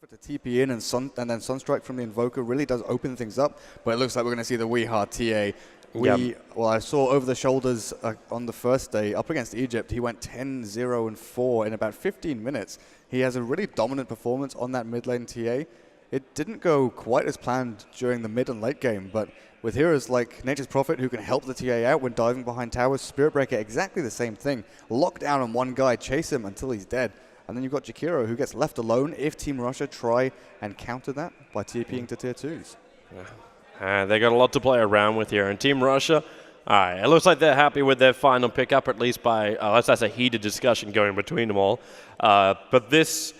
Prophet to TP in and then Sunstrike from the Invoker really does open things up, but it looks like we're going to see the Weehard TA. Well, I saw over the shoulders on the first day up against Egypt, he went 10-0-4 in about 15 minutes. He has a really dominant performance on that mid lane TA. It didn't go quite as planned during the mid and late game, but with heroes like Nature's Prophet who can help the TA out when diving behind towers, Spirit Breaker exactly the same thing. Lock down on one guy, chase him until he's dead. And then you've got Jakiro who gets left alone if Team Russia try and counter that by TPing to tier 2s. They got a lot to play around with here. And Team Russia, it looks like they're happy with their final pickup, at least by, that's a heated discussion going between them all. But this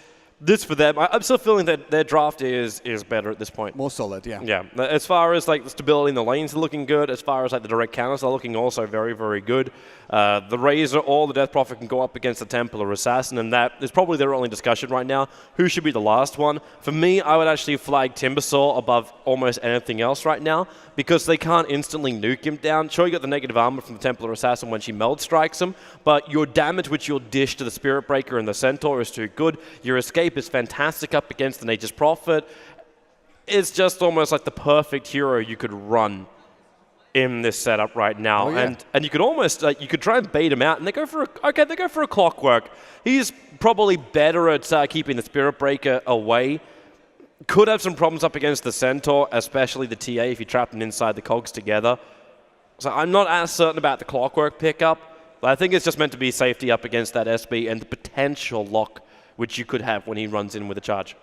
for them, I'm still feeling that their draft is better at this point. More solid, yeah. Yeah, as far as like the stability in the lanes are looking good, as far as like the direct counters are looking also very, very good. The Razor or the Death Prophet can go up against the Templar Assassin, and that is probably their only discussion right now. Who should be the last one? For me, I would actually flag Timbersaw above almost anything else right now, because they can't instantly nuke him down. Sure, you got the negative armor from the Templar Assassin when she meld strikes him, but your damage which you'll dish to the Spirit Breaker and the Centaur is too good. Your escape is fantastic up against the Nature's Prophet. It's just almost like the perfect hero you could run in this setup right now. And you could almost, you could try and bait him out, and they go for a Clockwork. He's probably better at keeping the Spirit Breaker away. Could have some problems up against the Centaur, especially the TA if you trap them inside the cogs together. So I'm not as certain about the Clockwork pickup, but I think it's just meant to be safety up against that SB and the potential lock which you could have when he runs in with a charge.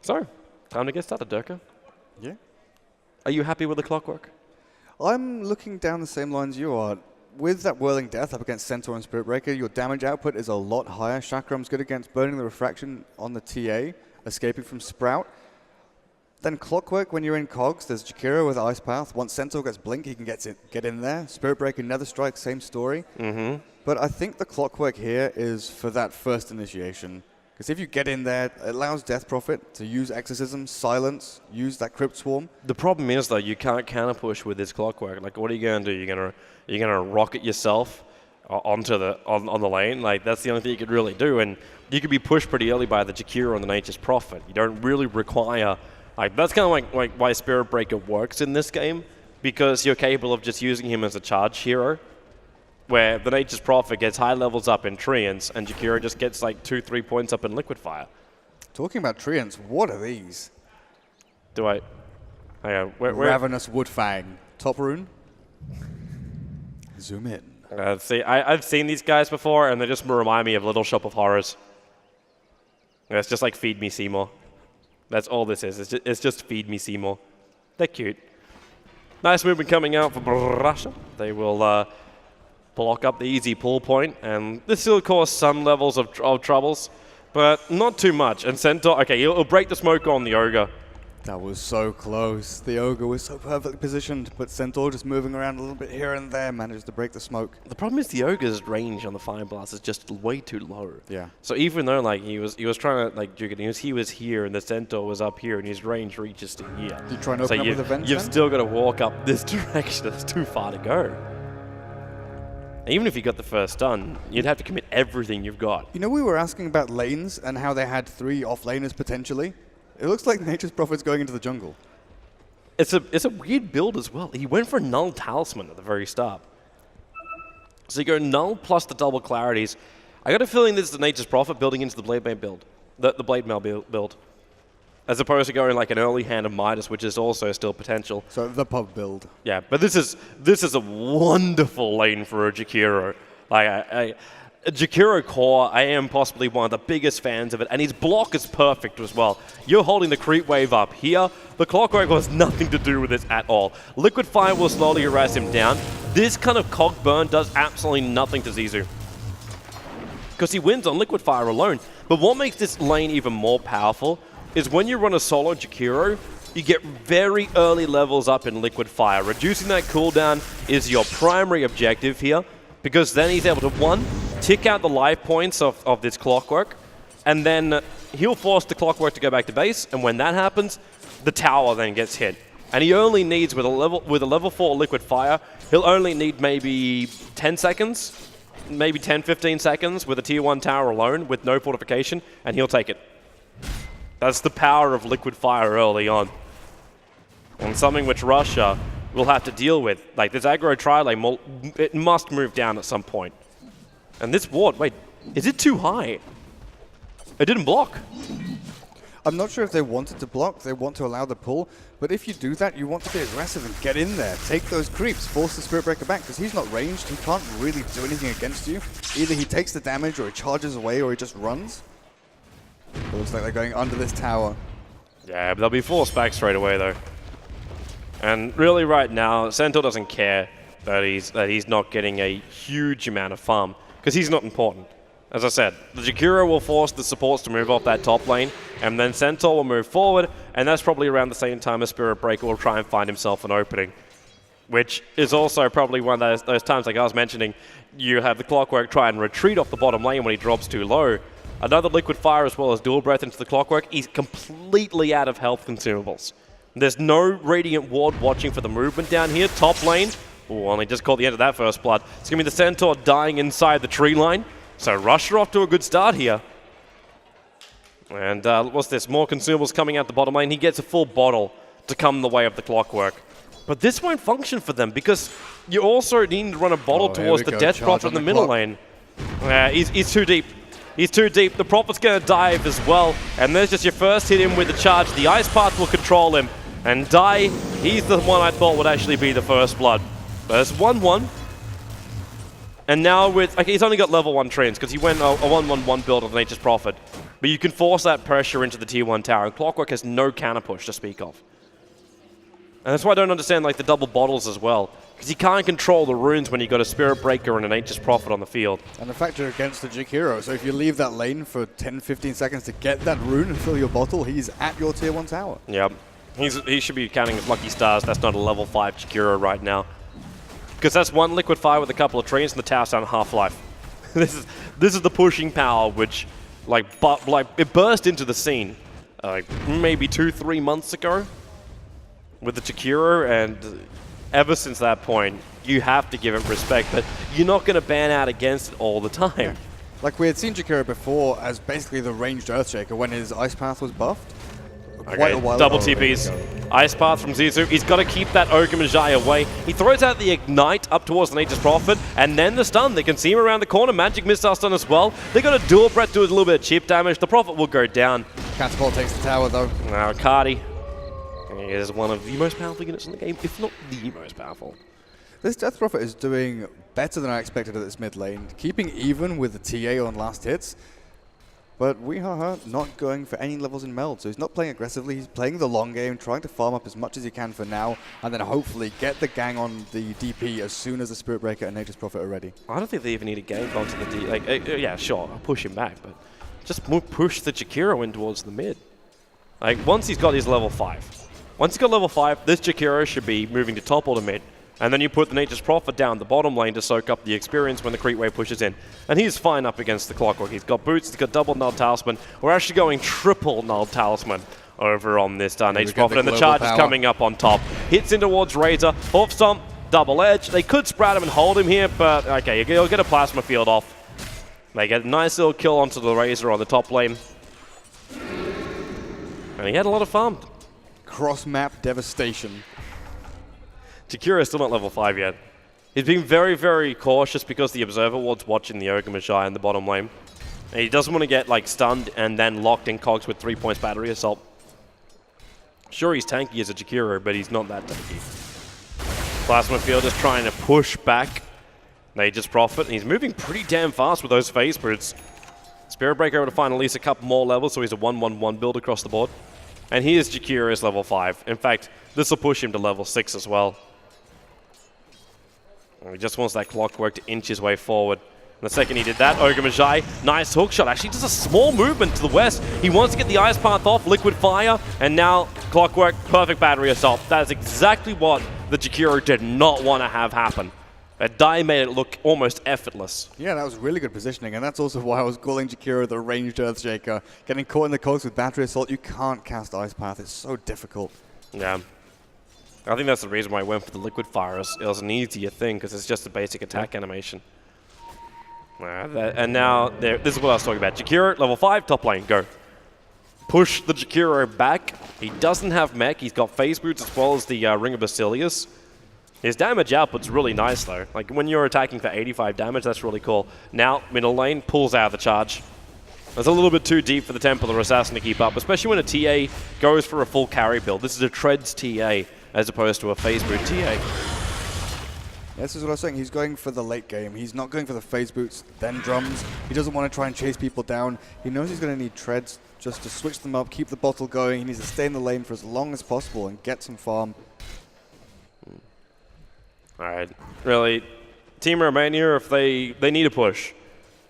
So, time to get started, Durka. Yeah. Are you happy with the Clockwork? I'm looking down the same lines you are. With that Whirling Death up against Centaur and Spirit Breaker, your damage output is a lot higher. Chakram's good against burning the refraction on the TA, escaping from Sprout. Then Clockwork, when you're in cogs, there's Jakiro with Ice Path. Once Centaur gets Blink, he can get in there. Spirit Breaker, Nether Strike, same story. But I think the Clockwork here is for that first initiation. Because if you get in there, it allows Death Prophet to use Exorcism, Silence, use that Crypt Swarm. The problem is, though, you can't counter push with this Clockwork. Like, what are you going to do? You're gonna rocket yourself onto the on the lane. Like, that's the only thing you could really do. And you could be pushed pretty early by the Jakiro and the Nature's Prophet. You don't really require. Like, that's kind of like why Spirit Breaker works in this game, because you're capable of just using him as a charge hero, where the Nature's Prophet gets high levels up in Treants, and Jakiro just gets like 2-3 points up in Liquid Fire. Talking about Treants, what are these? Do I? Ravenous Woodfang. Top rune? Zoom in. See, I've seen these guys before, and they just remind me of Little Shop of Horrors. It's just like Feed Me Seymour. That's all this is. It's just Feed Me Seymour. They're cute. Nice movement coming out for Russia. They will block up the easy pull point, and this will cause some levels of troubles, but not too much. And Centaur, okay, he'll break the smoke on the Ogre. That was so close. The Ogre was so perfectly positioned, but Centaur just moving around a little bit here and there managed to break the smoke. The problem is the Ogre's range on the Fire Blast is just way too low. Yeah. So even though like he was trying to like juke it, he was here and the Centaur was up here and his range reaches to here. Did you try and open up with a vent? You've still got to walk up this direction. It's too far to go. Even if you got the first stun, you'd have to commit everything you've got. You know, we were asking about lanes and how they had 3 offlaners potentially. It looks like Nature's Prophet's going into the jungle. It's a weird build as well. He went for Null Talisman at the very start. So you go Null plus the double clarities. I got a feeling this is the Nature's Prophet building into the Blade Mail build. The Blade Mail build. As opposed to going like an early hand of Midas, which is also still potential. So the pub build. Yeah, but this is a wonderful lane for a Jakiro. Like Jakiro core, I am possibly one of the biggest fans of it, and his block is perfect as well. You're holding the creep wave up here. The Clockwork has nothing to do with this at all. Liquid Fire will slowly harass him down. This kind of cog burn does absolutely nothing to Zizou, because he wins on Liquid Fire alone. But what makes this lane even more powerful is when you run a solo Jakiro, you get very early levels up in Liquid Fire. Reducing that cooldown is your primary objective here, because then he's able to, 1, tick out the life points of this Clockwork, and then he'll force the Clockwork to go back to base, and when that happens, the tower then gets hit. And he only needs, with a level 4 Liquid Fire, he'll only need maybe 10 seconds maybe 10, 15 seconds with a tier 1 tower alone with no fortification, and he'll take it. That's the power of liquid fire early on. And something which Russia will have to deal with. Like this aggro tri-lane, it must move down at some point. And this ward, wait, is it too high? It didn't block. I'm not sure if they wanted to block, they want to allow the pull, but if you do that, you want to be aggressive and get in there, take those creeps, force the Spirit Breaker back, because he's not ranged, he can't really do anything against you. Either he takes the damage, or he charges away, or he just runs. It looks like they're going under this tower. Yeah, but they'll be forced back straight away, though. And really right now, Centaur doesn't care that he's not getting a huge amount of farm, because he's not important. As I said, the Jakiro will force the supports to move off that top lane, and then Centaur will move forward, and that's probably around the same time as Spirit Breaker will try and find himself an opening. Which is also probably one of those times, like I was mentioning, you have the Clockwork try and retreat off the bottom lane when he drops too low. Another Liquid Fire as well as Dual Breath into the Clockwork, he's completely out of health consumables. There's no Radiant Ward watching for the movement down here, top lane. Oh, only just caught the end of that first blood. It's going to be the Centaur dying inside the tree line. So Russia off to a good start here. And what's this? More consumables coming out the bottom lane. He gets a full bottle to come the way of the Clockwork. But this won't function for them because you also need to run a bottle towards the Death Prophet in the middle lane. He's too deep. He's too deep. The Prophet's going to dive as well. And there's just your first hit in with the charge. The Ice Path will control him. And Die, he's the one I thought would actually be the first blood. But it's 1-1. And now with, okay, he's only got level 1 trains because he went a 1-1-1 build of Nature's Prophet. But you can force that pressure into the tier 1 tower. And Clockwork has no counter push to speak of. And that's why I don't understand like the double bottles as well. Because he can't control the runes when you got a Spirit Breaker and a Nature's Prophet on the field. And the factor against the Jakiro. So if you leave that lane for 10-15 seconds to get that rune and fill your bottle, he's at your tier 1 tower. Yep. He should be counting his lucky stars. That's not a level 5 Jakiro right now. Because that's one Liquid Fire with a couple of trees and the tower's down half-life. This is the pushing power which it burst into the scene maybe 2-3 months ago with the Jakiro, and ever since that point you have to give it respect, but you're not going to ban out against it all the time. Yeah. Like we had seen Jakiro before as basically the ranged Earthshaker when his Ice Path was buffed. Okay, double TPs. Ice Path from Zizou. He's got to keep that Ogre Magi away. He throws out the Ignite up towards the Nature's Prophet, and then the stun. They can see him around the corner. Magic Missile stun as well. They got a Dual Breath, do a little bit of chip damage. The Prophet will go down. Catapult takes the tower though. Now Cardi is one of the most powerful units in the game, if not the most powerful. This Death Prophet is doing better than I expected at this mid lane, keeping even with the TA on last hits. But Weehaha not going for any levels in meld, so he's not playing aggressively, he's playing the long game, trying to farm up as much as he can for now, and then hopefully get the gang on the DP as soon as the Spirit Breaker and Nature's Prophet are ready. I don't think they even need a gank onto the DP. Yeah, sure, I'll push him back, but just push the Jakiro in towards the mid. Like, once he's got his level 5. Once he's got level 5, this Jakiro should be moving to top or to mid. And then you put the Nature's Prophet down the bottom lane to soak up the experience when the creep wave pushes in. And he's fine up against the Clockwork. He's got boots, he's got double Null Talisman. We're actually going triple Null Talisman over on this Nature's Prophet. And the charge is coming up on top. Hits in towards Razor. Hoof Stomp, double edge. They could sprout him and hold him here, but okay, you'll get a Plasma Field off. They get a nice little kill onto the Razor on the top lane. And he had a lot of farm. Cross-map devastation. Jakiro is still not level 5 yet. He's being very, very cautious because the Observer Ward's watching the Ogre Magi in the bottom lane. And he doesn't want to get like stunned and then locked in cogs with 3 points battery assault. Sure, he's tanky as a Jakiro, but he's not that tanky. Plasma Field is trying to push back Nature's Prophet, and he's moving pretty damn fast with those Phase Brutes. Spirit Breaker able to find at least a couple more levels, so he's a 1-1-1 build across the board. And here's Jakiro's level 5. In fact, this will push him to level 6 as well. He just wants that Clockwork to inch his way forward. And the second he did that, Ogre Magi, nice hook shot. Actually, just a small movement to the west. He wants to get the Ice Path off, Liquid Fire, and now Clockwork, perfect battery assault. That is exactly what the Jakiro did not want to have happen. That Die made it look almost effortless. Yeah, that was really good positioning, and that's also why I was calling Jakiro the ranged Earthshaker. Getting caught in the cogs with battery assault, you can't cast Ice Path. It's so difficult. Yeah. I think that's the reason why I went for the Liquid Fire. It was an easier thing because it's just a basic attack animation. And now, this is what I was talking about. Jakiro, level 5, top lane, go. Push the Jakiro back. He doesn't have mech. He's got phase boots as well as the Ring of Basilius. His damage output's really nice, though. Like, when you're attacking for 85 damage, that's really cool. Now, middle lane, pulls out of the charge. It's a little bit too deep for the Templar Assassin to keep up, especially when a TA goes for a full carry build. This is a Treads TA as opposed to a phase boot TA. This is what I was saying. He's going for the late game. He's not going for the phase boots, then drums. He doesn't want to try and chase people down. He knows he's going to need treads just to switch them up, keep the bottle going. He needs to stay in the lane for as long as possible and get some farm. All right. Really, Team Romania, if they need a push.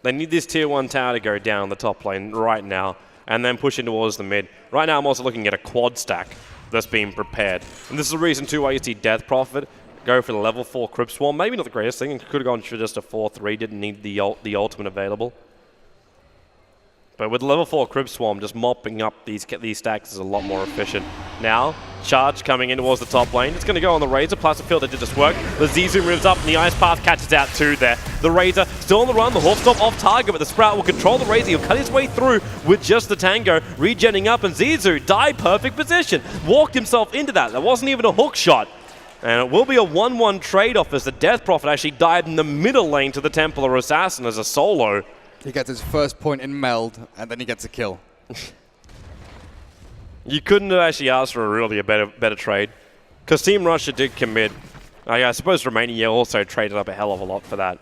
They need this tier 1 tower to go down the top lane right now and then push in towards the mid. Right now, I'm also looking at a quad stack that's being prepared. And this is the reason, too, why you see Death Prophet go for the level 4 Crypt Swarm. Maybe not the greatest thing. Could have gone for just a 4-3. Didn't need the ultimate available. But with level 4 Crypt Swarm, just mopping up these stacks is a lot more efficient. Now, charge coming in towards the top lane. It's going to go on the Razor. Plastic Field, that did just work. The Zizou moves up, and the Ice Path catches out too there. The Razor still on the run. The Hawk Stop off target, but the Sprout will control the Razor. He'll cut his way through with just the Tango. Regenning up, and Zizou died perfect position. Walked himself into that. That wasn't even a hook shot. And it will be a 1-1 trade-off as the Death Prophet actually died in the middle lane to the Templar Assassin as a solo. He gets his first point in meld, and then he gets a kill. You couldn't have actually asked for a better trade. Because Team Russia did commit. I suppose Romania also traded up a hell of a lot for that.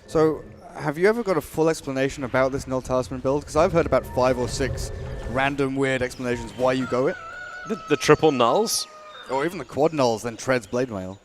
So, have you ever got a full explanation about this Null Talisman build? Because I've heard about 5 or 6 random weird explanations why you go it. The triple nulls? Or even the quad nulls, then Treads Blade Mail.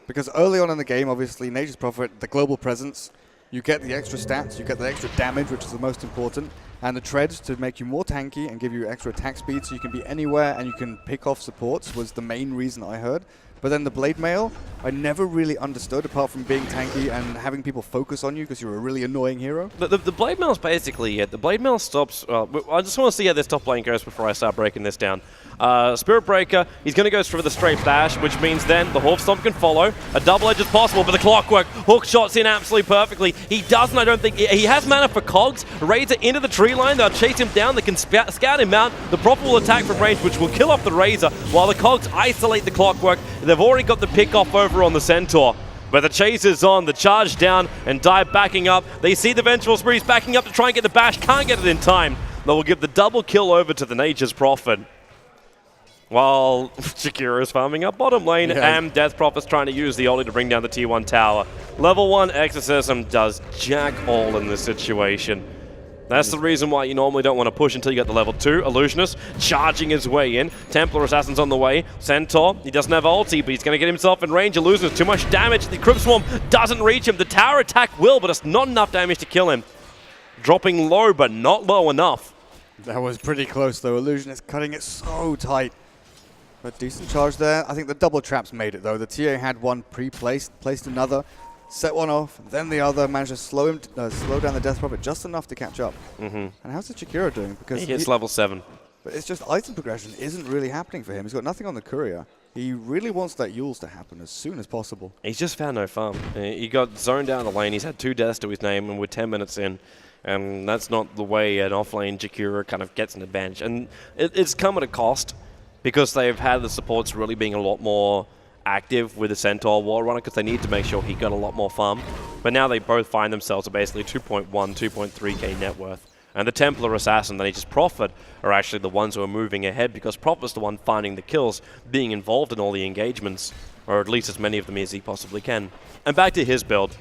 Because early on in the game, obviously, Nature's Prophet, the global presence, you get the extra stats, you get the extra damage, which is the most important, and the treads to make you more tanky and give you extra attack speed so you can be anywhere and you can pick off supports was the main reason I heard. But then the Blade Mail, I never really understood, apart from being tanky and having people focus on you because you're a really annoying hero. The Blade Mail is basically it. The Blade Mail stops... I just want to see how this top lane goes before I start breaking this down. Spirit Breaker, he's going to go for the straight bash, which means then the Hawk Stomp can follow. A double edge is possible, but the Clockwork hook shots in absolutely perfectly. He doesn't, I don't think... He has mana for cogs. Razor into the tree line. They'll chase him down. They can scout him out. The Prophet will attack from range, which will kill off the Razor, while the cogs isolate the Clockwork. They've already got the pick off over on the Centaur. But the chase is on, the charge down, and Dive backing up. They see the Vengeful Sprees backing up to try and get the bash. Can't get it in time. They will give the double kill over to the Nature's Prophet. While Shakira is farming up bottom lane, and Death Prophet's trying to use the ulti to bring down the tier 1 tower. Level 1 Exorcism does jack all in this situation. That's the reason why you normally don't want to push until you get the level 2. Illusionist charging his way in. Templar Assassin's on the way. Centaur, he doesn't have ulti, but he's going to get himself in range. Illusionist, too much damage. The Crypt Swarm doesn't reach him. The tower attack will, but it's not enough damage to kill him. Dropping low, but not low enough. That was pretty close, though. Illusionist cutting it so tight. But decent charge there. I think the double traps made it, though. The TA had one pre-placed, placed another, set one off, then the other, managed to slow down the Death Prophet just enough to catch up. And how's the Chikira doing? Because he hits level 7. But it's just item progression isn't really happening for him. He's got nothing on the courier. He really wants that Yules to happen as soon as possible. He's just found no farm. He got zoned down the lane. He's had 2 deaths to his name, and we're 10 minutes in. And that's not the way an off-lane Jakiro kind of gets an advantage. And it's come at a cost, because they've had the supports really being a lot more active with the Centaur War Runner, because they need to make sure he got a lot more farm. But now they both find themselves at basically 2.1, 2.3k net worth. And the Templar Assassin, the Nature's Prophet, are actually the ones who are moving ahead, because Prophet's the one finding the kills, being involved in all the engagements, or at least as many of them as he possibly can. And back to his build.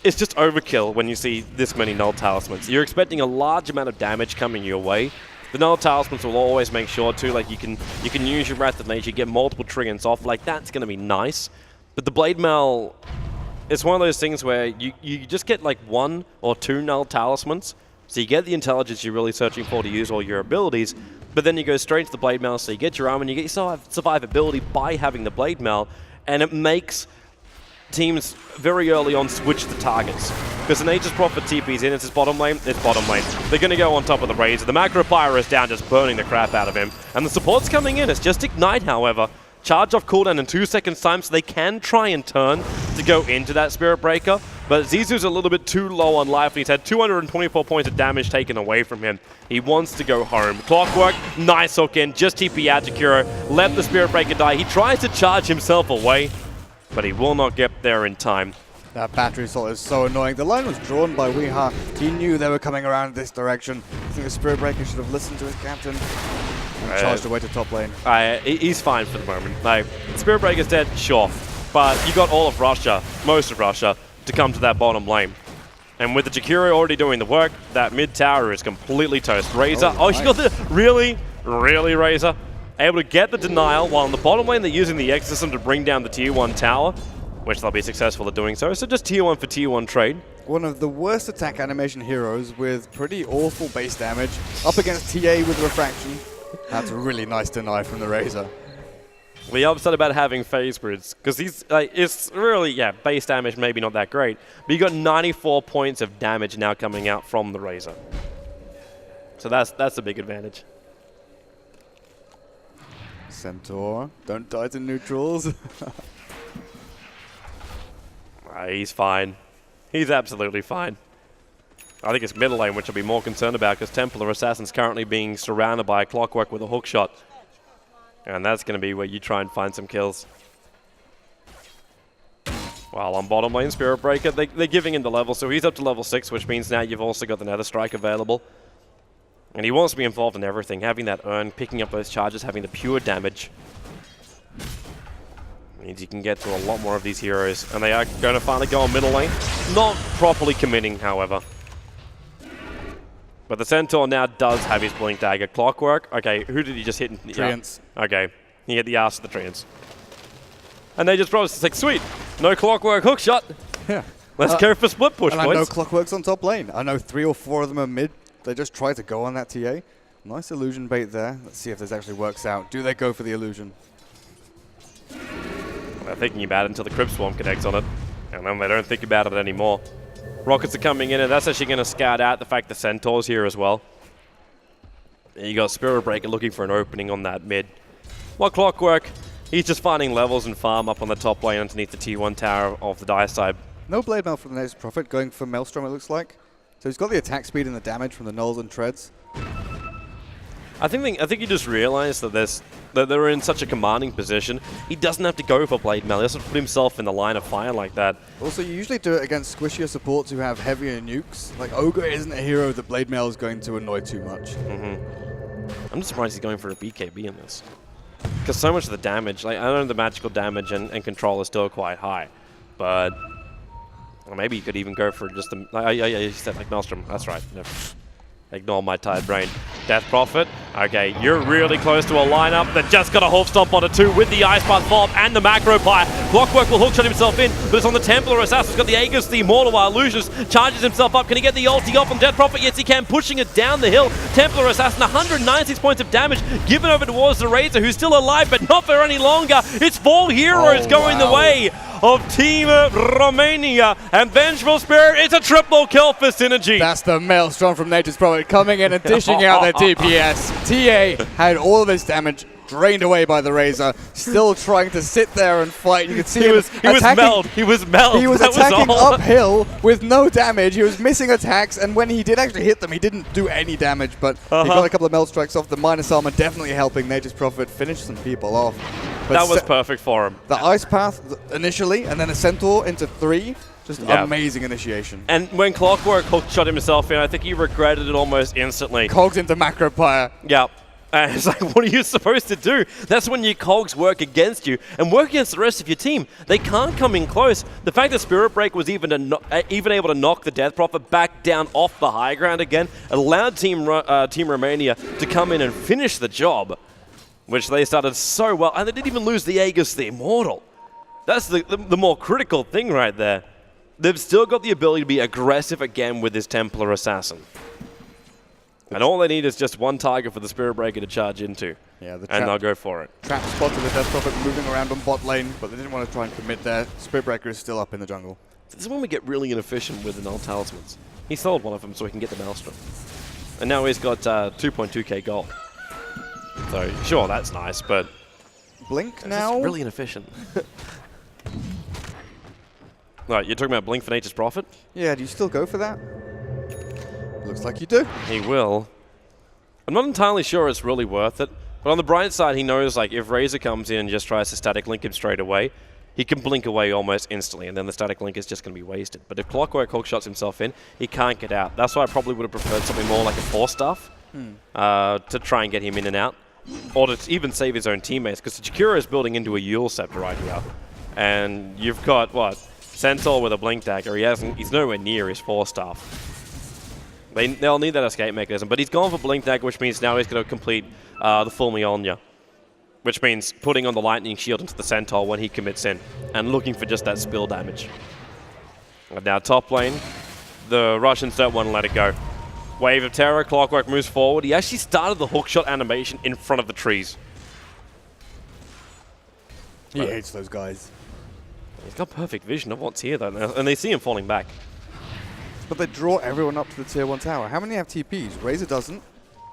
It's just overkill when you see this many Null Talismans. You're expecting a large amount of damage coming your way. The Null Talismans will always make sure too, like you can use your Wrath of Nature, get multiple triggers off, like that's going to be nice. But the Blade Mail, it's one of those things where you just get like 1 or 2 Null Talismans, so you get the intelligence you're really searching for to use all your abilities, but then you go straight to the Blade Mail, so you get your armor and you get your survivability by having the Blade Mail, and it makes teams very early on switch the targets. Because the Nature's Prophet TP's in, it's his bottom lane, it's bottom lane. They're going to go on top of the Razor. The Macro Pyro is down, just burning the crap out of him. And the support's coming in, it's just Ignite, however. charge off cooldown in 2 seconds time, so they can try and turn to go into that Spirit Breaker. But Zizou's a little bit too low on life, and he's had 224 points of damage taken away from him. He wants to go home. Clockwork, nice hook in, just TP out to Kuro, let the Spirit Breaker die. He tries to charge himself away, but he will not get there in time. That battery assault is so annoying. The line was drawn by Weeha. He knew they were coming around this direction. I think the Spirit Breaker should have listened to his captain and charged away to top lane. He's fine for the moment. Like, Spirit Breaker's dead, sure. But you got all of Russia, most of Russia, to come to that bottom lane. And with the Jakiro already doing the work, that mid tower is completely toast. Razor, nice. She got the, really Razor? Able to get the denial, while in the bottom lane they're using the Exorcism to bring down the tier 1 tower, which they'll be successful at doing so. So just tier 1 for tier 1 trade. One of the worst attack animation heroes with pretty awful base damage up against TA with Refraction. That's a really nice deny from the Razor. We're upset about having phase grids, because he's it's really, base damage maybe not that great, but you got 94 points of damage now coming out from the Razor. So that's a big advantage. Centaur, don't die to neutrals. He's fine. He's absolutely fine. I think it's middle lane which I'll be more concerned about, because Templar Assassin's currently being surrounded by Clockwork with a hook shot. And that's going to be where you try and find some kills. While on bottom lane, Spirit Breaker, they're giving him the level, so he's up to level 6, which means now you've also got the Nether Strike available. And he wants to be involved in everything, having that urn, picking up those charges, having the pure damage. Means you can get to a lot more of these heroes, and they are going to finally go on middle lane. Not properly committing, however. But the Centaur now does have his Blink Dagger. Clockwork, okay, who did he just hit? Treants. Yeah. Okay, he hit the ass of the Treants. And they just promised, it's like, sweet, no Clockwork hook shot. Yeah. Let's go for split push, and boys. I know Clockwork's on top lane. I know 3 or 4 of them are mid. They just try to go on that TA. Nice illusion bait there. Let's see if this actually works out. Do they go for the illusion? They're thinking about it until the Crypt Swarm connects on it. And then they don't think about it anymore. Rockets are coming in, and that's actually going to scout out the fact the Centaur's here as well. And you got Spirit Breaker looking for an opening on that mid. While Clockwork, he's just finding levels and farm up on the top lane underneath the tier 1 tower of the Dire side. No Blade Mail from the Nature's Prophet, going for Maelstrom it looks like. So he's got the attack speed and the damage from the Nulls and Treads. I think you just realize that they're in such a commanding position. He doesn't have to go for Blade Mail. He doesn't put himself in the line of fire like that. Also, you usually do it against squishier supports who have heavier nukes. Like, Ogre isn't a hero that Blade Mail is going to annoy too much. I'm just surprised he's going for a BKB in this. Because so much of the damage, like, I know the magical damage and control is still quite high, but well, maybe you could even go for just the... you said like Maelstrom, that's right. No. Ignore my tired brain. Death Prophet. Okay, you're really close to a lineup that just got a half stomp on a 2 with the Ice Path follow-up and the Macro Pyre. Clockwork will hookshot himself in, but it's on the Templar Assassin. He's got the Aegis, the Immortal, while Lucius charges himself up. Can he get the ulti off on Death Prophet? Yes, he can, pushing it down the hill. Templar Assassin, 196 points of damage, given over towards the Razor, who's still alive, but not for any longer. It's 4 heroes going the way of Team Romania, and Vengeful Spirit, it's a triple kill for Synergy. That's the Maelstrom from Nature's Prophet coming in and dishing out their DPS. TA had all of his damage drained away by the Razor, still trying to sit there and fight. You could see he was meld. He was attacking uphill with no damage. He was missing attacks, and when he did actually hit them, he didn't do any damage, but he got a couple of meld strikes off. The minus armor definitely helping Nature's Prophet finish some people off. But that was perfect for him. The Ice Path initially, and then a Centaur into 3. Just amazing initiation. And when Clockwork hookshot himself in, I think he regretted it almost instantly. Cogs into Macro Pyre. Yeah. And it's like, what are you supposed to do? That's when your cogs work against you and work against the rest of your team. They can't come in close. The fact that Spirit Break was even able to knock the Death Prophet back down off the high ground again allowed Team Romania to come in and finish the job, which they started so well. And they didn't even lose the Aegis, the Immortal. That's the more critical thing right there. They've still got the ability to be aggressive again with this Templar Assassin. And all they need is just one target for the Spirit Breaker to charge into. Yeah, and they'll go for it. Trap spot to the Death Prophet moving around on bot lane, but they didn't want to try and commit there. Spirit Breaker is still up in the jungle. This is when we get really inefficient with the Null Talismans. He sold one of them so he can get the Maelstrom. And now he's got 2.2k gold. So, sure, that's nice, but Blink now. It's really inefficient. Right, you're talking about Blink for Nature's Prophet? Yeah, do you still go for that? Looks like you do. He will. I'm not entirely sure it's really worth it, but on the bright side, he knows like if Razor comes in and just tries to static link him straight away, he can blink away almost instantly, and then the static link is just going to be wasted. But if Clockwork hook shots himself in, he can't get out. That's why I probably would have preferred something more like a Force Staff to try and get him in and out, or to even save his own teammates, because Jakiro is building into a IeSF right here. And you've got, what, Centaur with a Blink Dagger. He's nowhere near his Force Staff. They'll need that escape mechanism, but he's gone for Blink Dagger, which means now he's going to complete the full Mjolnir, which means putting on the Lightning Shield into the Centaur when he commits in, and looking for just that spill damage. And now top lane, the Russians don't want to let it go. Wave of Terror, Clockwork moves forward. He actually started the hookshot animation in front of the trees. He hates those guys. He's got perfect vision of what's here, though, and they see him falling back. But they draw everyone up to the tier 1 tower. How many have TPs? Razor doesn't.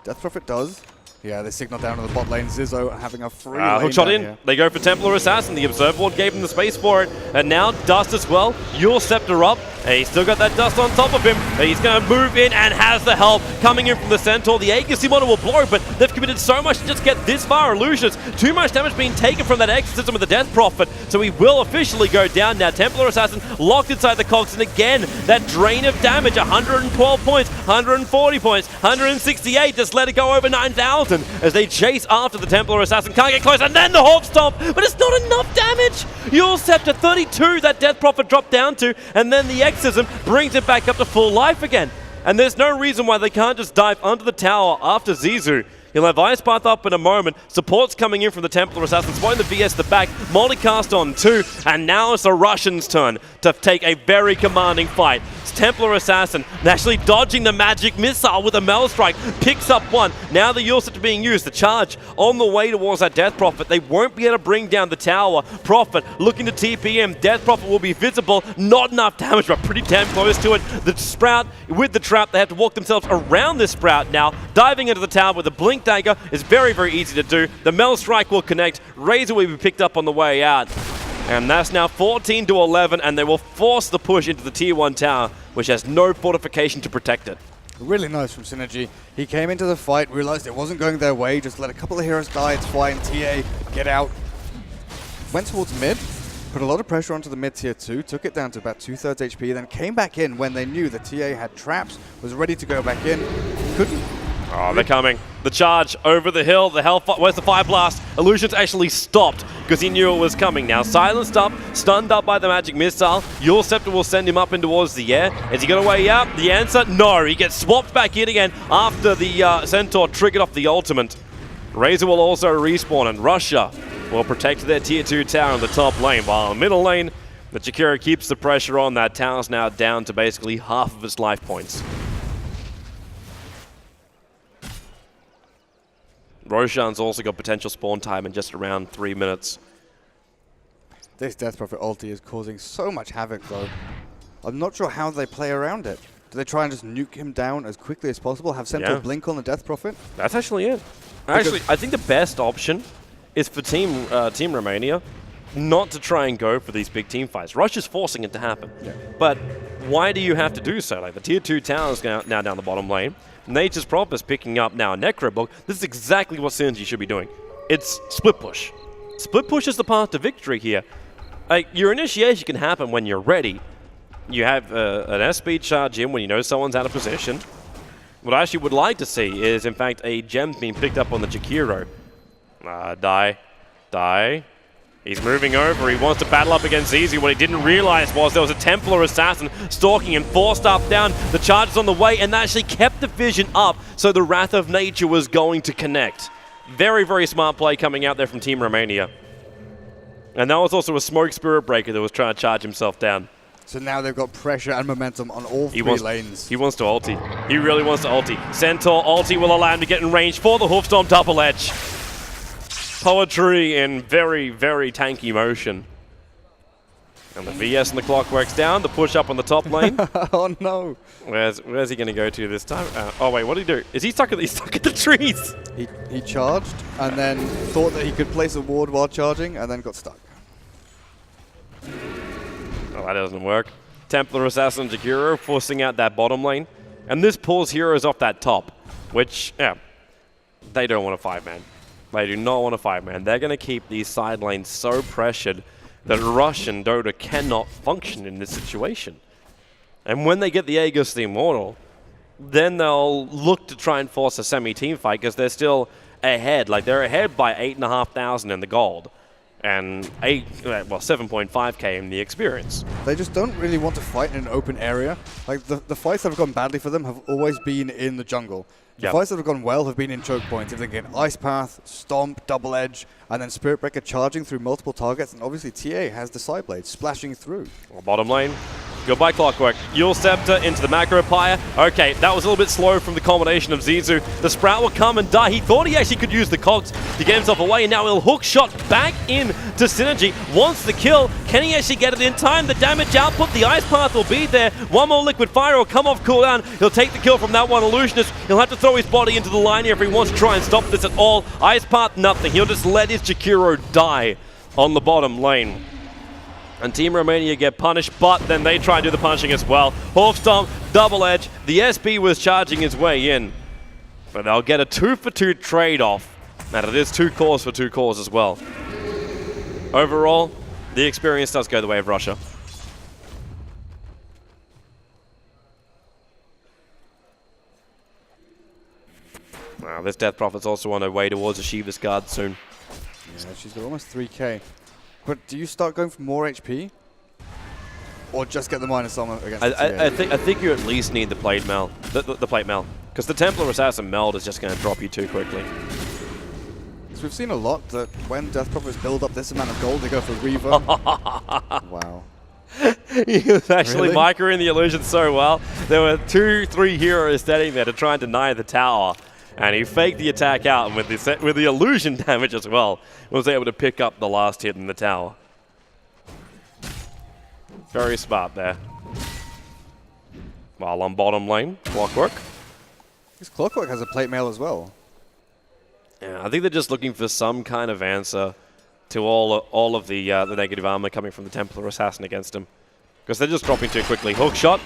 Death Prophet does. Yeah, they signal down to the bot lane. Zizzo having a free lane hookshot in. Here. They go for Templar Assassin. The Observer Ward gave him the space for it. And now Dust as well. Yule Scepter up. He's still got that Dust on top of him. He's going to move in and has the help coming in from the Centaur. The Aegis Mono will blow, but they've committed so much to just get this far. Illusions. Too much damage being taken from that Exorcism with the Death Prophet. So he will officially go down now. Templar Assassin locked inside the cogs. And again, that drain of damage. 112 points, 140 points, 168. Just let it go over 9,000 as they chase after the Templar Assassin. Can't get close. And then the Hawk Stomp, but it's not enough damage. Yule Scepter 32, that Death Prophet dropped down to. And then the Exorcism brings it back up to full life again. And there's no reason why they can't just dive under the tower after Zizou. He'll have Ice Path up in a moment. Support's coming in from the Templar Assassin, spotting the VS the back. Multicast on 2, and now it's the Russians' turn to take a very commanding fight. It's Templar Assassin actually dodging the magic missile with a Mel Strike. Picks up 1. Now the Yule Scepter being used. The charge on the way towards that Death Prophet. They won't be able to bring down the tower. Prophet looking to TPM. Death Prophet will be visible. Not enough damage, but pretty damn close to it. The Sprout with the trap. They have to walk themselves around this Sprout now. Diving into the tower with a Blink Dagger is very, very easy to do. The Mel Strike will connect. Razor will be picked up on the way out. And that's now 14 to 11, and they will force the push into the tier 1 tower, which has no fortification to protect it. Really nice from Synergy. He came into the fight, realized it wasn't going their way, just let a couple of heroes die, it's fine, TA, get out. Went towards mid, put a lot of pressure onto the mid tier 2, took it down to about 2/3 HP, then came back in when they knew the TA had traps, was ready to go back in, couldn't. Oh, they're coming. The charge over the hill. The Hellfire. Where's the Fire Blast? Illusions actually stopped because he knew it was coming. Now silenced up, stunned up by the magic missile. Yule Scepter will send him up in towards the air. Is he got a way out? The answer, no. He gets swapped back in again after the Centaur triggered off the ultimate. Razor will also respawn, and Russia will protect their tier 2 tower in the top lane, while in the middle lane, the Jakiro keeps the pressure on. That tower's now down to basically half of its life points. Roshan's also got potential spawn time in just around 3 minutes. This Death Prophet ulti is causing so much havoc though. I'm not sure how they play around it. Do they try and just nuke him down as quickly as possible? Have Centaur blink on the Death Prophet? That's actually it. Actually, I think the best option is for Team Romania not to try and go for these big team fights. Russia's forcing it to happen. Yeah. But why do you have to do so? Like the tier 2 tower is now down the bottom lane. Nature's Prophet is picking up now a Necrobug. This is exactly what Synergy should be doing. It's split push. Split push is the path to victory here. Like, your initiation can happen when you're ready. You have an S-speed charge in when you know someone's out of position. What I actually would like to see is, in fact, a gem being picked up on the Jakiro. Die. He's moving over. He wants to battle up against Easy. What he didn't realize was there was a Templar Assassin stalking him, forced up down. The charge is on the way, and that actually kept the vision up, so the Wrath of Nature was going to connect. Very, very smart play coming out there from Team Romania. And that was also a Smoke Spirit Breaker that was trying to charge himself down. So now they've got pressure and momentum on all three lanes. He wants to ulti. He really wants to ulti. Centaur ulti will allow him to get in range for the Hoofstorm double edge. Poetry in very, very tanky motion. And the VS and the Clockwork's down. The push up on the top lane. Oh no! Where's he going to go to this time? Oh wait, what did he do? Is he stuck at the trees? He charged and then thought that he could place a ward while charging and then got stuck. Oh, that doesn't work. Templar Assassin Jakiro forcing out that bottom lane. And this pulls heroes off that top, which, yeah, they don't want to fight, man. They do not want to fight, man. They're going to keep these side lanes so pressured that Rush and Dota cannot function in this situation. And when they get the Aegis the Immortal, then they'll look to try and force a semi-team fight because they're still ahead. Like, they're ahead by 8,500 in the gold and 7.5k in the experience. They just don't really want to fight in an open area. Like, the fights that have gone badly for them have always been in the jungle. The fights that have gone well have been in choke points. If they get Ice Path, Stomp, Double Edge, and then Spirit Breaker charging through multiple targets, and obviously TA has the side blade splashing through. Well, bottom lane, goodbye Clockwork. Yule Scepter into the Macro Pyre. Okay, that was a little bit slow from the combination of Zizou. The Sprout will come and die. He thought he actually could use the cogs to get himself away, and now he'll hook shot back in to Synergy. Wants the kill. Can he actually get it in time? The damage output, the Ice Path will be there. One more Liquid Fire will come off cooldown. He'll take the kill from that one Illusionist. He'll have to throw his body into the line here if he wants to try and stop this at all. Ice Path, nothing. He'll just let his Jakiro die on the bottom lane. And Team Romania get punished, but then they try and do the punishing as well. Hoof Stomp, Double Edge. The SB was charging his way in. But they'll get a 2-for-2 trade-off. And it is 2 cores for 2 cores as well. Overall, the experience does go the way of Russia. Wow, this Death Prophet's also on her way towards a Shiva's Guard soon. Yeah, she's got almost 3k. But do you start going for more HP? Or just get the minus armor against the I think you at least need the plate mail. The plate mail. Because the Templar Assassin meld is just going to drop you too quickly. So we've seen a lot that when Death Prophets build up this amount of gold, they go for Reaver. Wow. He was actually microing the illusion so well. There were 2-3 heroes standing there to try and deny the tower. And he faked the attack out, and with the illusion damage as well, was able to pick up the last hit in the tower. Very smart there. While on bottom lane, Clockwork. This Clockwork has a plate mail as well. Yeah, I think they're just looking for some kind of answer to all of the negative armor coming from the Templar Assassin against him. Because they're just dropping too quickly. Hook shot.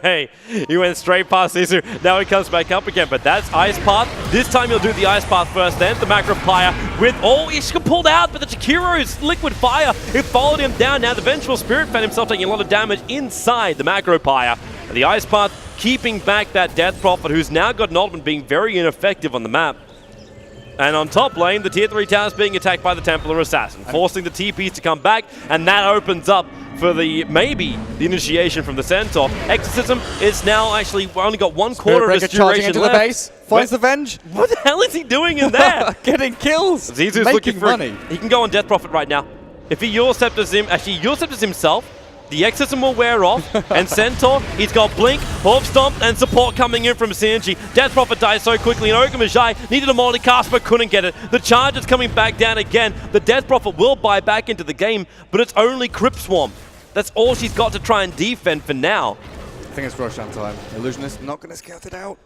Hey, he went straight past Zizou. Now he comes back up again, but that's Ice Path. This time he'll do the Ice Path first, then the Macro Pyre with he's pulled out, but the Jakiro's Liquid Fire, it followed him down. Now the Vengeful Spirit found himself taking a lot of damage inside the Macro Pyre. The Ice Path keeping back that Death Prophet, who's now got an ultimate being very ineffective on the map. And on top lane, the tier 3 tower is being attacked by the Templar Assassin, forcing the TPs to come back, and that opens up for maybe the initiation from the Centaur. Exorcism is now actually only got 1/4 of his duration into left. the base, finds the Venge. What the hell is he doing in there? Getting kills. Zizou's looking for money. He can go on Death Prophet right now. If he Yule Scepters him, actually Yule Scepters himself, the Exorcism will wear off, and Centaur, he's got Blink, Hoof Stomp, and support coming in from Synergy. Death Prophet dies so quickly, and Ogamajai needed a multicast but couldn't get it. The charge is coming back down again. The Death Prophet will buy back into the game, but it's only Crypt Swarm. That's all she's got to try and defend for now. I think it's Roshan time. Illusionist not going to scout it out.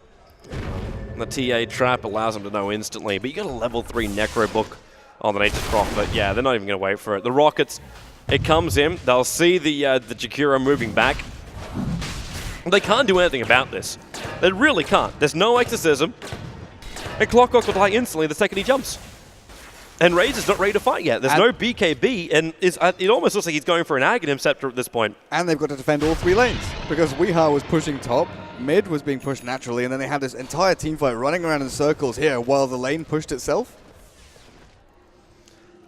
The TA trap allows him to know instantly, but you got a level 3 Necro book on the Nature's Prophet. Yeah, they're not even going to wait for it. The Rockets, it comes in. They'll see the Jakiro moving back. They can't do anything about this. They really can't. There's no Exorcism. And Clockwork will die instantly the second he jumps. And Razor's not ready to fight yet. There's no BKB, and it almost looks like he's going for an Aghanim Scepter at this point. And they've got to defend all 3 lanes, because Weeha was pushing top, mid was being pushed naturally, and then they had this entire team fight running around in circles here while the lane pushed itself.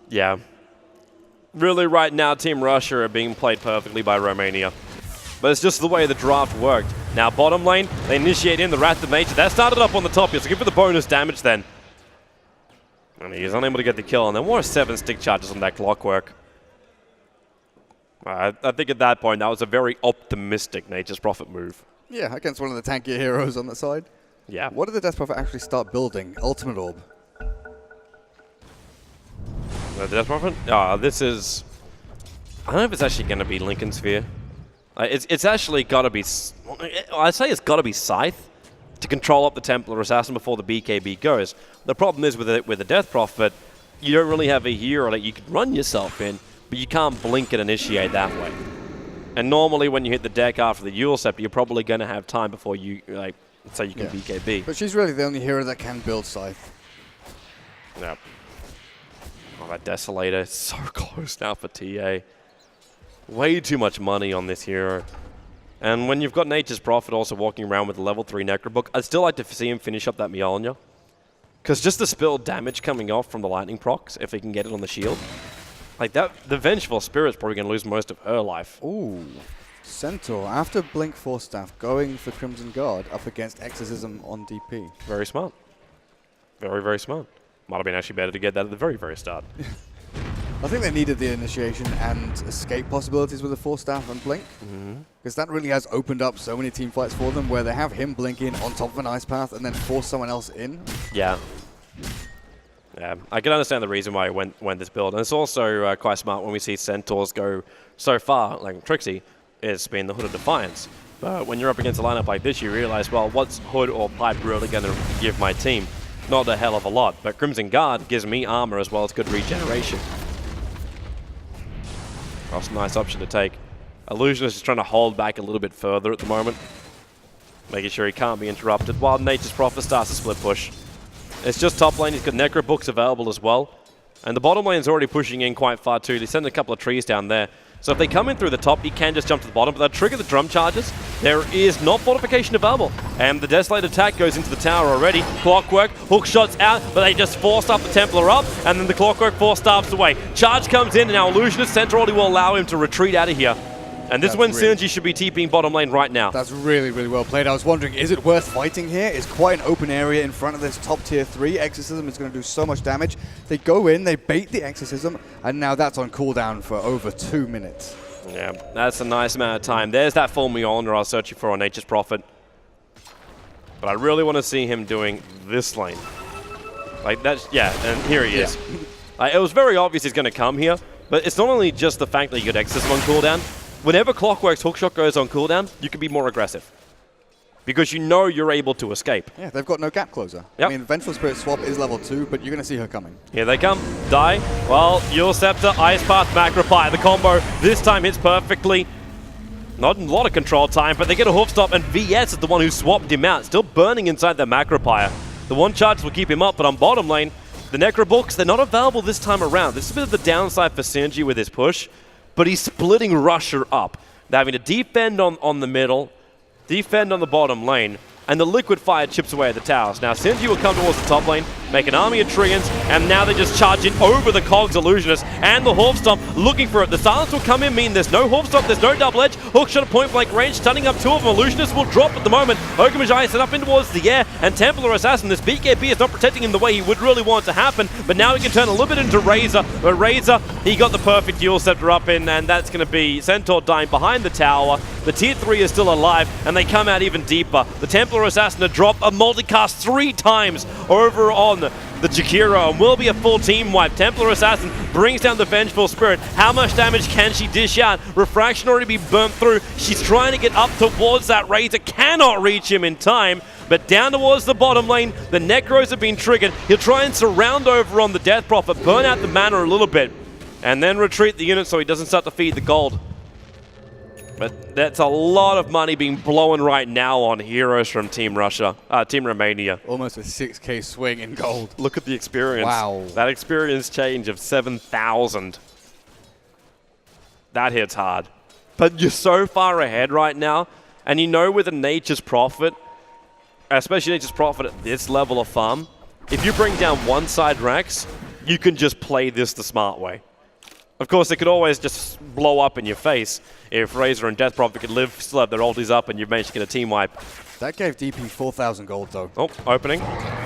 Yeah. Really, right now, Team Russia are being played perfectly by Romania. But it's just the way the draft worked. Now, bottom lane, they initiate in the Wrath of Nature. That started up on the top here, so give it the bonus damage then. And he's unable to get the kill, and then what are 7 stick charges on that Clockwork? I think at that point, that was a very optimistic Nature's Prophet move. Yeah, against one of the tankier heroes on the side. Yeah. What did the Death Prophet actually start building? Ultimate Orb. The Death Prophet? This is... I don't know if it's actually going to be Lincoln Sphere. It's actually got to be... I'd say it's got to be Scythe to control up the Templar Assassin before the BKB goes. The problem is with the Death Prophet, you don't really have a hero that you can run yourself in, but you can't blink and initiate that way. And normally when you hit the deck after the eSF, you're probably going to have time before you, like, so you can BKB. But she's really the only hero that can build Scythe. Yep. Oh, that Desolator is so close now for TA. Way too much money on this hero. And when you've got Nature's Prophet also walking around with a level 3 Necrobook, I'd still like to see him finish up that Mjolnir. Because just the spilled damage coming off from the lightning procs, if he can get it on the shield, like that, the Vengeful Spirit's probably going to lose most of her life. Ooh. Centaur, after Blink Force Staff, going for Crimson Guard up against Exorcism on DP. Very smart. Very, very smart. Might have been actually better to get that at the very, very start. I think they needed the initiation and escape possibilities with the Force Staff and Blink. Because that really has opened up so many team fights for them where they have him blinking on top of an ice path and then force someone else in. Yeah. Yeah, I can understand the reason why it went this build. And it's also quite smart when we see Centaurs go so far, like Trixie is being the Hood of Defiance. But when you're up against a lineup like this, you realize, well, what's Hood or Pipe really going to give my team? Not a hell of a lot. But Crimson Guard gives me armor as well as good regeneration. That's a nice option to take. Illusionist is trying to hold back a little bit further at the moment, making sure he can't be interrupted, while Nature's Prophet starts a split push. It's just top lane. He's got Necro Books available as well. And the bottom lane is already pushing in quite far too. They send a couple of trees down there. So if they come in through the top, he can just jump to the bottom, but they'll trigger the drum charges. There is not fortification available. And the Desolate attack goes into the tower already. Clockwork, hook shots out, but they just force up the Templar up, and then the Clockwork force stabs away. Charge comes in, and now Illusionist Centrality will allow him to retreat out of here. And this is when Synergy should be TPing bottom lane right now. That's really, really well played. I was wondering, is it worth fighting here? It's quite an open area in front of this top tier 3. Exorcism is going to do so much damage. They go in, they bait the Exorcism, and now that's on cooldown for over 2 minutes. Yeah, that's a nice amount of time. There's that full Mjolnir I was searching for on Nature's Prophet. But I really want to see him doing this lane. Like, that's, yeah, and here he is. It was very obvious he's going to come here, but it's not only just the fact that you got Exorcism on cooldown. Whenever Clockwork's hookshot goes on cooldown, you can be more aggressive. Because you know you're able to escape. Yeah, they've got no gap closer. Yep. I mean, Vengeful Spirit swap is level 2, but you're going to see her coming. Here they come. Die. Well, Eul Scepter, Ice Path, Macropie. The combo this time hits perfectly. Not a lot of control time, but they get a hoof stop, and VS is the one who swapped him out. Still burning inside the Macropie. The one charge will keep him up, but on bottom lane, the Necrobooks, they're not available this time around. This is a bit of the downside for Synergy with his push. But he's splitting Rusher up. They're having to defend on the middle, defend on the bottom lane, and the Liquid Fire chips away at the towers. Now, Synergy will come towards the top lane, make an army of Treants, and now they just charge in over the Cogs Illusionist and the Hoof Stomp, looking for it. The Silence will come in, mean there's no Hoof Stomp, there's no double edge. Hookshot at point blank range, stunning up 2 of them. Illusionist will drop at the moment. Okamajai set up in towards the air, and Templar Assassin, this BKB is not protecting him the way he would really want to happen, but now he can turn a little bit into Razor. But Razor, he got the perfect Eul Scepter up in, and that's going to be Centaur dying behind the tower. The tier 3 is still alive, and they come out even deeper. The Templar Assassin to drop a multicast 3 times over on the Jakiro, and will be a full team wipe. Templar Assassin brings down the Vengeful Spirit. How much damage can she dish out? Refraction already be burnt through. She's trying to get up towards that Razor. Cannot reach him in time. But down towards the bottom lane, the Necros have been triggered. He'll try and surround over on the Death Prophet, burn out the mana a little bit, and then retreat the unit so he doesn't start to feed the gold. But that's a lot of money being blown right now on heroes from Team Romania. Almost a 6k swing in gold. Look at the experience. Wow. That experience change of 7,000. That hits hard. But you're so far ahead right now, and you know with a Nature's Prophet, especially Nature's Prophet at this level of farm, if you bring down one side Rex, you can just play this the smart way. Of course, they could always just blow up in your face if Razor and Death Prophet could still have their ultis up and you've managed to get a team wipe. That gave DP 4,000 gold, though. Oh, opening.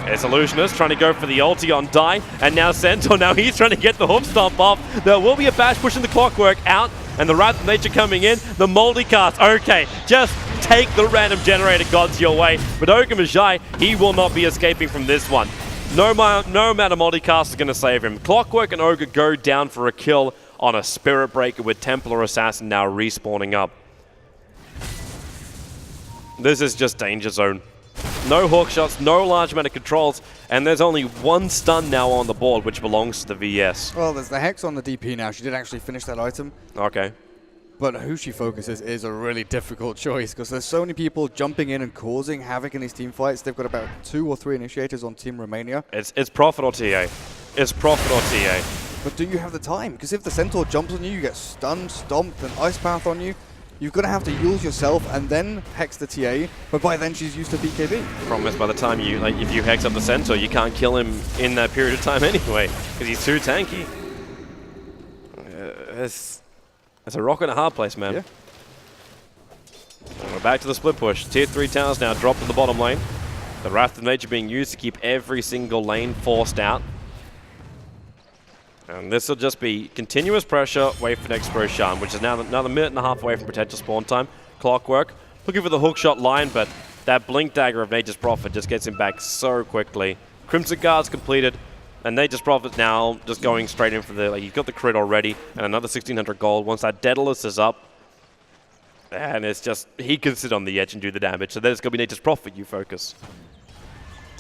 It's Illusionist trying to go for the ulti on Die, and now Centaur, now he's trying to get the hoof stomp off. There will be a bash pushing the Clockwork out, and the Wrath of Nature coming in. The multicast, okay, just take the random generator gods your way. But Okamajai, he will not be escaping from this one. No amount of multicast is going to save him. Clockwork and Ogre go down for a kill on a Spirit Breaker with Templar Assassin now respawning up. This is just danger zone. No hook shots, no large amount of controls, and there's only one stun now on the board, which belongs to the VS. Well, there's the Hex on the DP now. She did actually finish that item. Okay. But who she focuses is a really difficult choice because there's so many people jumping in and causing havoc in these team fights. They've got about 2 or 3 initiators on Team Romania. It's Prophet or TA. It's Prophet or TA. But do you have the time? Because if the Centaur jumps on you, you get stunned, stomped, and Ice Path on you. You're going to have to use yourself and then Hex the TA, but by then she's used to BKB. Problem is, by the time you, if you Hex up the Centaur, you can't kill him in that period of time anyway, because he's too tanky. It's a rock and a hard place, man. Yeah. We're back to the split push. Tier 3 towers now dropped to the bottom lane. The Wrath of Nature being used to keep every single lane forced out. And this will just be continuous pressure, wait for next Roshan, which is now another minute and a half away from potential spawn time. Clockwork, looking for the hookshot line, but that Blink Dagger of Nature's Prophet just gets him back so quickly. Crimson Guard's completed, and Nature's Prophet now just going straight in for the, he's got the crit already, and another 1600 gold. Once that Daedalus is up, and it's just, he can sit on the edge and do the damage. So then it's going to be Nature's Prophet you focus.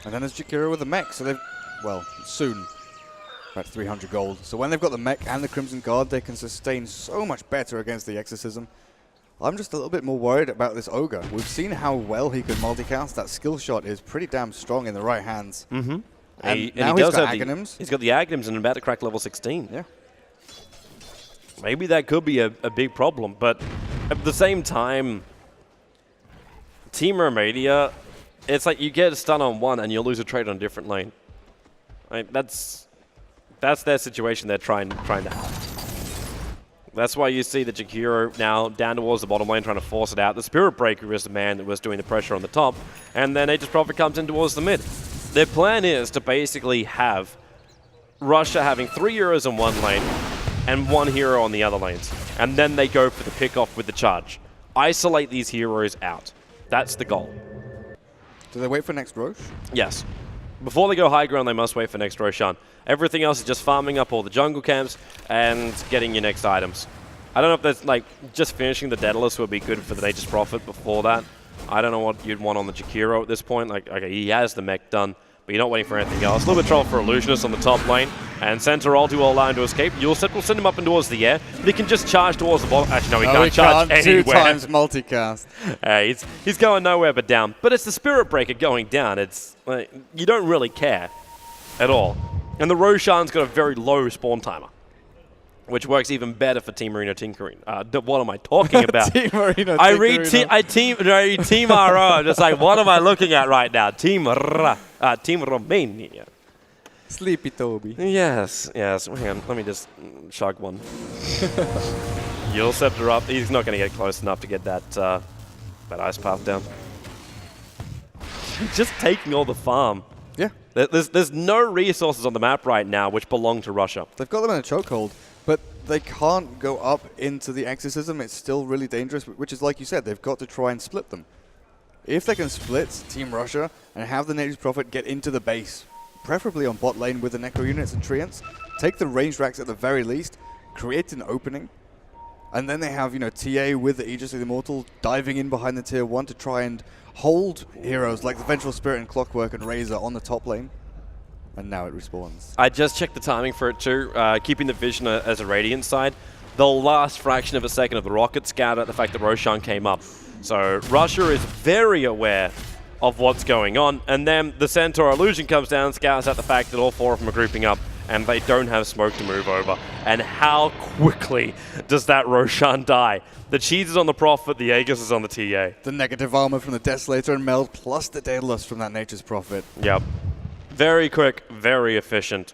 And then there's Jakiro with the mech, so they've, well, soon. About 300 gold. So when they've got the mech and the Crimson Guard, they can sustain so much better against the Exorcism. I'm just a little bit more worried about this Ogre. We've seen how well he can multicast. That skill shot is pretty damn strong in the right hands. Mm-hmm. And now he's got Aghanims. He's got the Aghanims and about to crack level 16. Yeah. Maybe that could be a big problem, but at the same time, Team Romania, it's like you get a stun on one and you'll lose a trade on a different lane. That's their situation they're trying to have. That's why you see the Jakiro now down towards the bottom lane trying to force it out. The Spirit Breaker is the man that was doing the pressure on the top, and then Nature's Prophet comes in towards the mid. Their plan is to basically have Russia having 3 heroes in one lane and 1 hero on the other lanes, and then they go for the pick-off with the charge. Isolate these heroes out. That's the goal. Do they wait for next Roche? Yes. Before they go high ground, they must wait for next Roshan. Everything else is just farming up all the jungle camps and getting your next items. I don't know if there's, just finishing the Daedalus would be good for the Nature's Prophet before that. I don't know what you'd want on the Jakiro at this point. Okay, he has the mech done, but you're not waiting for anything else. A little bit of trouble for Illusionist on the top lane, and Centaur ulti will allow him to escape. Yulset will send him up and towards the air, but he can just charge towards the bottom. Actually, no, he can't charge anywhere. 2 times multicast. He's going nowhere but down. But it's the Spirit Breaker going down. It's you don't really care at all. And the Roshan's got a very low spawn timer, which works even better for Team Marino tinkering. What am I talking about? Team Marino I read Team RO. I'm just like, what am I looking at right now? Team Romania. Sleepy Toby. Yes. Hang on, let me just chug one. You'll scepter up. He's not going to get close enough to get that ice path down. Just taking all the farm. Yeah. There's no resources on the map right now which belong to Russia. They've got them in a chokehold, but they can't go up into the Exorcism. It's still really dangerous, which is like you said, they've got to try and split them. If they can split Team Russia and have the Nature's Prophet get into the base, preferably on bot lane with the Necro units and Treants, take the ranged racks at the very least, create an opening, and then they have, TA with the Aegis of the Immortal diving in behind the tier 1 to try and hold heroes like the Vengeful Spirit and Clockwork and Razor on the top lane. And now it respawns. I just checked the timing for it too, keeping the vision as a Radiant side. The last fraction of a second of the rocket scouted at the fact that Roshan came up. So Russia is very aware of what's going on, and then the Centaur Illusion comes down and scouts at the fact that all 4 of them are grouping up and they don't have smoke to move over. And how quickly does that Roshan die? The cheese is on the Prophet, the Aegis is on the TA. The negative armor from the Desolator and Meld, plus the Daedalus from that Nature's Prophet. Yep. Very quick, very efficient.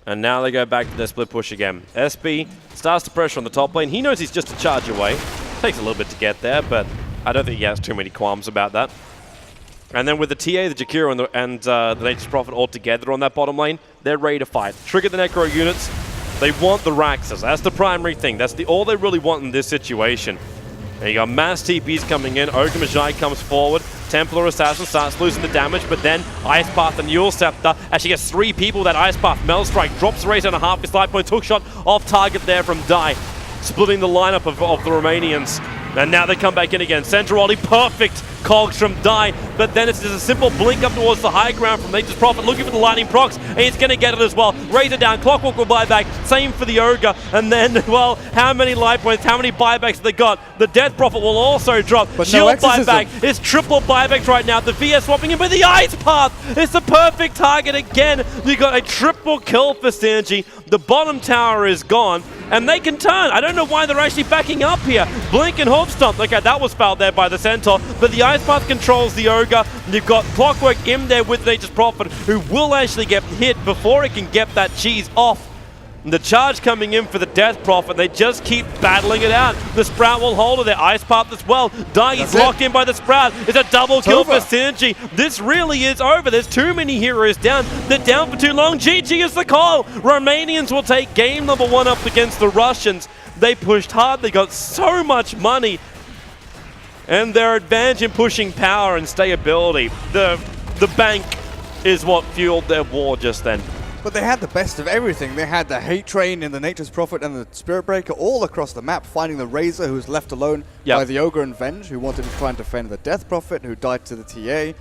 And now they go back to their split push again. SB starts to pressure on the top lane. He knows he's just a charge away. Takes a little bit to get there, but I don't think he has too many qualms about that. And then with the TA, the Jakiro, and the Nature's Prophet all together on that bottom lane, they're ready to fight. Trigger the Necro units. They want the Raxas. That's the primary thing. That's all they really want in this situation. And you got mass TPs coming in. Ogre Magi comes forward. Templar Assassin starts losing the damage, but then Ice Path and Yule Scepter actually gets 3 people. That Ice Path Mel Strike drops Razor and a half his life point. Hook shot off target there from Dai, splitting the lineup of the Romanians. And now they come back in again. Centrality, perfect cogs from Dai, but then it's just a simple blink up towards the high ground from Nature's Prophet, looking for the lightning procs, and he's going to get it as well. Razor down, Clockwork will buy back, same for the Ogre, and then, well, how many life points, how many buybacks have they got? The Death Prophet will also drop. But Shield no buyback, it's triple buybacks right now. The VS swapping in with the Ice Path. It's the perfect target again. You got a triple kill for Synergy. The bottom tower is gone, and they can turn. I don't know why they're actually backing up here. Blink and Hoof Stomp. Okay, that was fouled there by the Centaur, but the Ice Path controls the Ogre. You've got Clockwork in there with Nature's Prophet, who will actually get hit before it can get that cheese off. And the charge coming in for the Death Prophet, they just keep battling it out. The Sprout will hold it there, Ice Path as well. Dying is locked in by the Sprout. It's a double kill for Synergy. This really is over. There's too many heroes down. They're down for too long. GG is the call. Romanians will take game number 1 up against the Russians. They pushed hard. They got so much money. And their advantage in pushing power and stayability. The bank is what fueled their war just then. But they had the best of everything. They had the Hate Train in the Nature's Prophet and the Spirit Breaker all across the map, finding the Razor, who was left alone by the Ogre and Venge, who wanted to try and defend the Death Prophet, who died to the TA.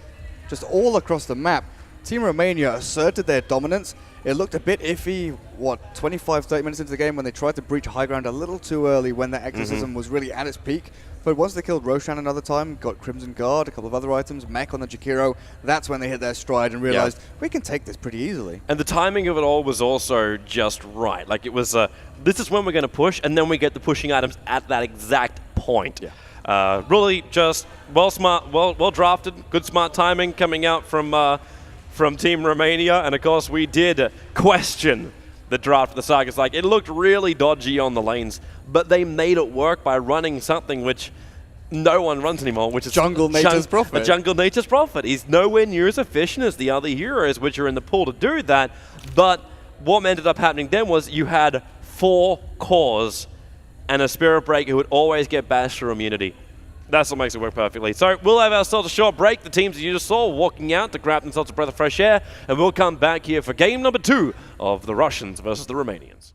Just all across the map. Team Romania asserted their dominance. It looked a bit iffy, 25, 30 minutes into the game when they tried to breach high ground a little too early when their exorcism was really at its peak. But once they killed Roshan another time, got Crimson Guard, a couple of other items, mech on the Jakiro, that's when they hit their stride and realized we can take this pretty easily. And the timing of it all was also just right. Like it was, this is when we're going to push, and then we get the pushing items at that exact point. Really just well drafted, good smart timing coming out from Team Romania, and of course we did question the draft of the Sagas. Like, it looked really dodgy on the lanes, but they made it work by running something which no one runs anymore, which is Jungle Nature's Prophet. A Jungle Nature's Prophet. He's nowhere near as efficient as the other heroes which are in the pool to do that, but what ended up happening then was you had 4 cores and a Spirit Breaker who would always get bashed through immunity. That's what makes it work perfectly. So we'll have ourselves a short break. The teams that you just saw walking out to grab themselves a breath of fresh air, and we'll come back here for game number 2 of the Russians versus the Romanians.